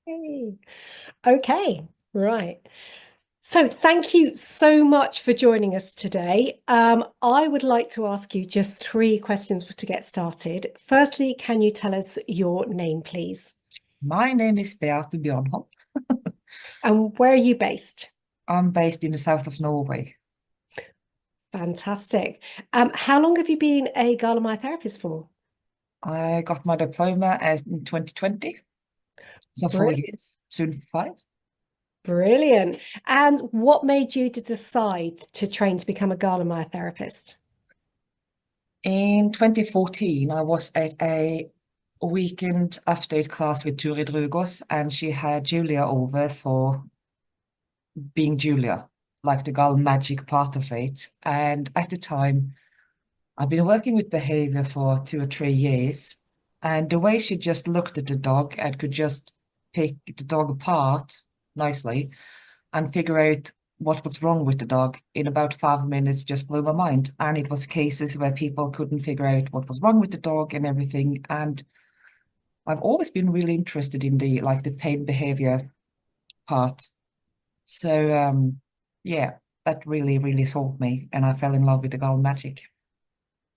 Yay. Okay, right. So thank you so much for joining us today. I would like to ask you just three questions to get started. Firstly, can you tell us your name, please? My name is Beate Bjørnhom. And where are you based? I'm based in the south of Norway. Fantastic. How long have you been a Galen Myotherapist for? I got my diploma as in 2020, so Br 4 years, soon 5. Brilliant. And what made you to decide to train to become a Galen Myotherapist? In 2014, I was at a weekend update class with Turid Rugos, and she had Julia over for being Julia, like the girl magic part of it. And at the time, I've been working with behavior for 2 or 3 years, and the way she just looked at the dog and could just pick the dog apart nicely and figure out what was wrong with the dog in about 5 minutes just blew my mind. And it was cases where people couldn't figure out what was wrong with the dog and everything. And I've always been really interested in the pain behavior part. So yeah, that really, really sold me, and I fell in love with the girl magic.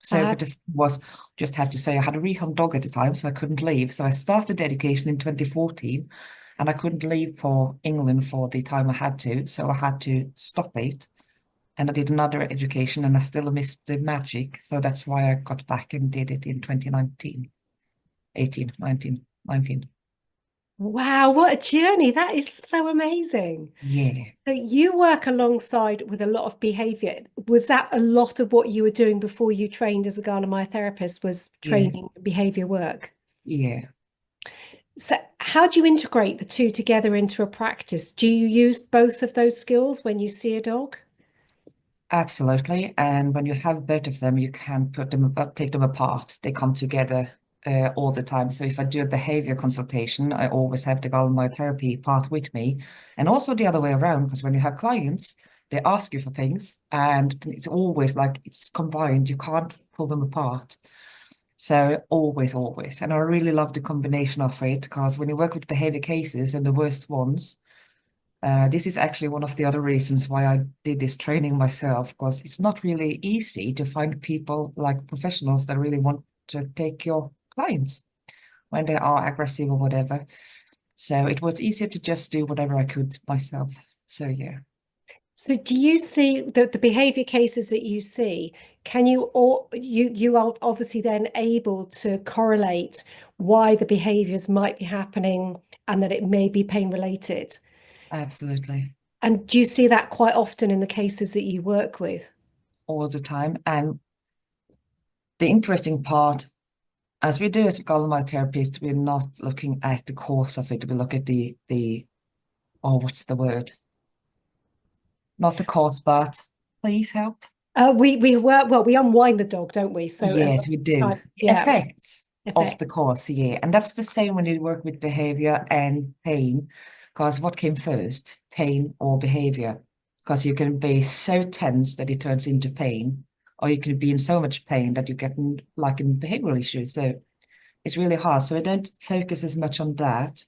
So, but Fab. the thing was, just have to say, I had a rehome dog at the time, so I couldn't leave. So I started education in 2014, and I couldn't leave for England for the time I had to. So I had to stop it, and I did another education, and I still missed the magic. So that's why I got back and did it in 2019, 18, 19, 19. Wow, what a journey. That is so amazing. Yeah, So you work alongside with a lot of behavior. Was that a lot of what you were doing before you trained as a Gala-Myotherapist was yeah, training behavior work? yeah. So how do you integrate the two together into a practice? Do you use both of those skills when you see a dog? Absolutely. And when you have both of them, you can take them apart. They come together all the time. So if I do a behavior consultation, I always have the Galen myotherapy part with me. And also the other way around, because when you have clients, they ask you for things and it's always like it's combined. You can't pull them apart. So always, always. And I really love the combination of it because when you work with behavior cases and the worst ones, this is actually one of the other reasons why I did this training myself, because it's not really easy to find people like professionals that really want to take your clients when they are aggressive or whatever. So it was easier to just do whatever I could myself. So yeah, So do you see the behavior cases that you see, can you or you are obviously then able to correlate why the behaviors might be happening and that it may be pain related? absolutely. And do you see that quite often in the cases that you work with? All the time. And the interesting part, as we do as Galen therapist, we're not looking at the cause of it. We look at the oh, what's the word? Not the cause, but please help. We work well. We unwind the dog, don't we? So a lot Yes, of we the do. time, yeah, Effects of effect. the course, yeah. And that's the same when you work with behavior and pain, because what came first, pain or behavior? Because you can be so tense that it turns into pain, or you can be in so much pain that you get like in behavioral issues. So it's really hard. So I don't focus as much on that,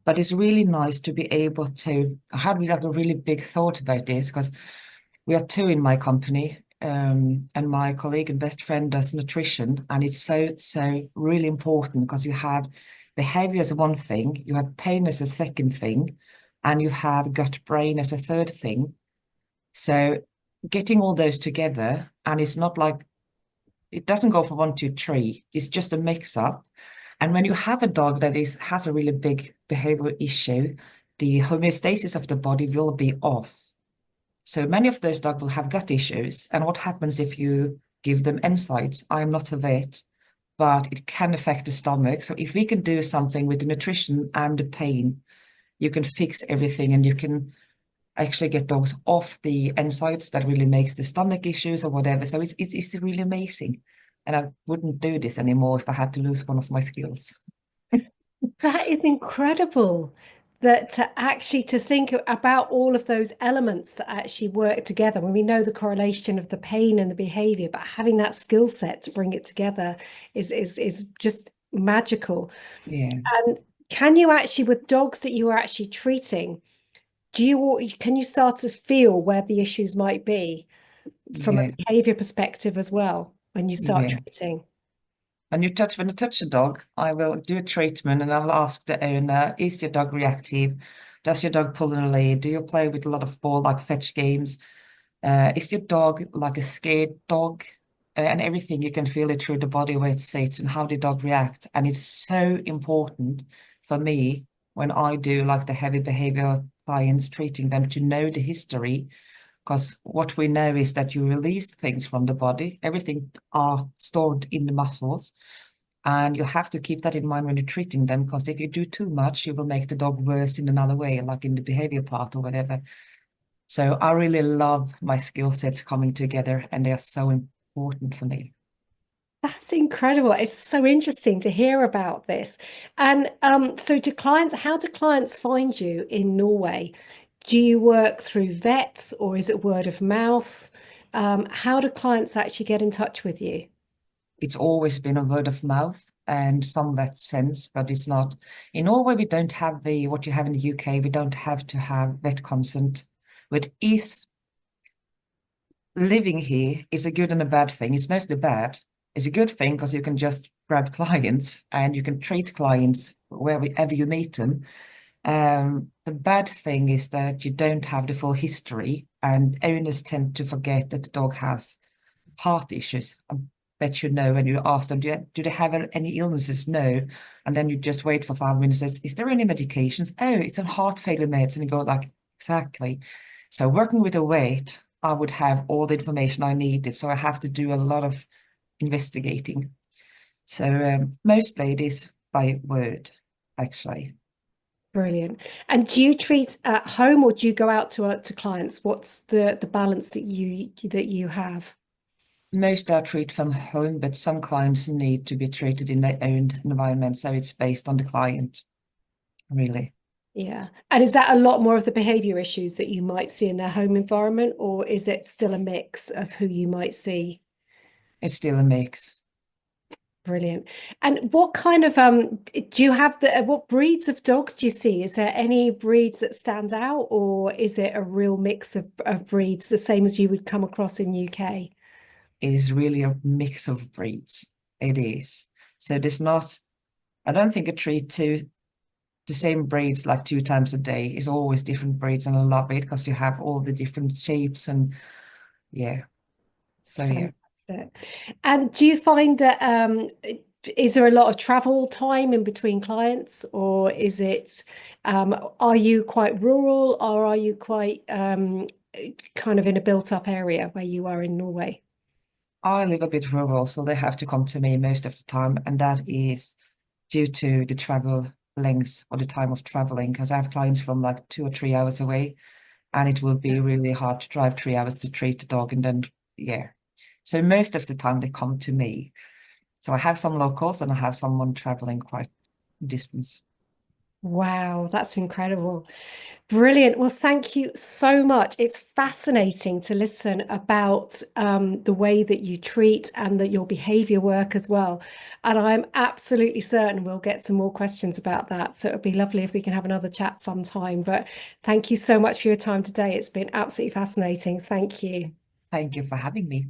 but it's really nice to be able to. I had like a really big thought about this because we are two in my company, and my colleague and best friend does nutrition, and it's so really important because you have behavior as one thing, you have pain as a second thing, and you have gut brain as a third thing. So getting all those together, and it's not like it doesn't go for one, two, three. It's just a mix up. And when you have a dog that has a really big behavioral issue, the homeostasis of the body will be off. So many of those dogs will have gut issues. And what happens if you give them NSAIDs? I'm not a vet, but it can affect the stomach. So if we can do something with the nutrition and the pain, you can fix everything and you can actually get dogs off the NSAIDs that really makes the stomach issues or whatever. So it's really amazing. And I wouldn't do this anymore if I had to lose one of my skills. That is incredible. That to think about all of those elements that actually work together when we know the correlation of the pain and the behavior, but having that skill set to bring it together is just magical. Yeah. And can you actually, with dogs that you are actually treating, can you start to feel where the issues might be from a Yeah, behavior perspective as well when you start yeah. treating? When I touch a dog, I will do a treatment and I'll ask the owner, is your dog reactive? Does your dog pull in a lead? Do you play with a lot of ball, like fetch games? Is your dog like a scared dog? And everything, you can feel it through the body where it sits and how the dog reacts. And it's so important for me when I do like the heavy behavior clients, treating them, to know the history, because what we know is that you release things from the body, everything are stored in the muscles, and you have to keep that in mind when you're treating them, because if you do too much, you will make the dog worse in another way, like in the behavior part or whatever. So I really love my skill sets coming together, and they're so important for me. That's incredible. It's so interesting to hear about this. And so how do clients find you in Norway? Do you work through vets or is it word of mouth? How do clients actually get in touch with you? It's always been a word of mouth and some vet sense, but it's not. In Norway, we don't have the what you have in the UK. We don't have to have vet consent. With is living here is a good and a bad thing. It's mostly bad. It's a good thing because you can just grab clients and you can treat clients wherever you meet them. The bad thing is that you don't have the full history, and owners tend to forget that the dog has heart issues. I bet you know when you ask them, do they have any illnesses? No. And then you just wait for 5 minutes. Is there any medications? Oh, it's a heart failure meds. And you go like, exactly. So working with a weight, I would have all the information I needed. So I have to do a lot of investigating. So mostly it is by word, actually. Brilliant. And do you treat at home or do you go out to clients? What's the balance that you have? Most are treated from home, but some clients need to be treated in their own environment. So it's based on the client, really. Yeah. And is that a lot more of the behavior issues that you might see in their home environment, or is it still a mix of who you might see? It's still a mix. Brilliant. And what kind of do you have what breeds of dogs do you see? Is there any breeds that stand out, or is it a real mix of breeds, the same as you would come across in UK? It is really a mix of breeds. It is. So there's not, I don't think I treat the same breeds like 2 times a day. It's always different breeds, and I love it because you have all the different shapes and yeah. So yeah. Fantastic. And do you find that is there a lot of travel time in between clients, or is it are you quite rural, or are you quite kind of in a built-up area where you are in Norway? I live a bit rural, so they have to come to me most of the time, and that is due to the travel lengths or the time of traveling, because I have clients from like 2 or 3 hours away, and it will be really hard to drive 3 hours to treat the dog, and then yeah. So most of the time they come to me. So I have some locals and I have someone traveling quite distance. Wow, that's incredible. Brilliant. Well, thank you so much. It's fascinating to listen about the way that you treat and that your behavior work as well. And I'm absolutely certain we'll get some more questions about that. So it would be lovely if we can have another chat sometime. But thank you so much for your time today. It's been absolutely fascinating. Thank you. Thank you for having me.